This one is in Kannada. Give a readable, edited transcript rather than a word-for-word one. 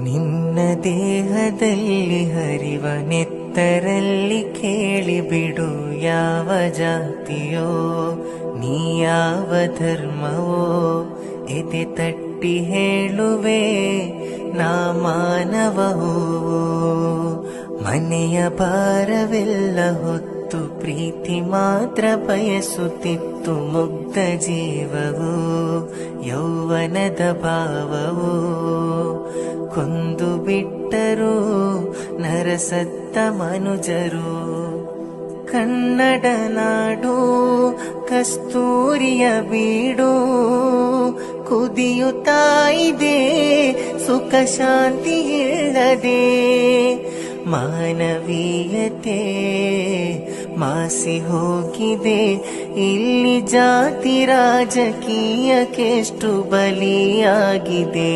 ನಿನ್ನ ದೇಹದಲ್ಲಿ ಹರಿವ ನೆತ್ತರಲ್ಲಿ ಕೇಳಿಬಿಡು, ಯಾವ ಜಾತಿಯೋ ನೀ ಯಾವ ಧರ್ಮವೋ ಎದೆ ತಟ್ಟಿ ಹೇಳುವೆ ನಾ ಮಾನವವೋ. ಮನೆಯ ಭಾರವೆಲ್ಲ ಹೊತ್ತು ಪ್ರೀತಿ ಮಾತ್ರ ಬಯಸುತ್ತಿತ್ತು ಮುಗ್ಧ ಜೀವವು, ಯೌವನದ ಭಾವವು ಕೊಂದು ಬಿಟ್ಟರು ನರಸತ್ತ ಮನುಜರು. ಕನ್ನಡ ನಾಡು ಕಸ್ತೂರಿಯ ಬೀಡು, ಕುದಿಯುತ್ತಾ ಇದೆ ಸುಖ ಶಾಂತಿ ಇಲ್ಲದೆ. ಮಾನವೀಯತೆ ಮಾಸಿ ಹೋಗಿದೆ, ಇಲ್ಲಿ ಜಾತಿ ರಾಜಕೀಯಕ್ಕೆಷ್ಟು ಬಲಿಯಾಗಿದೆ.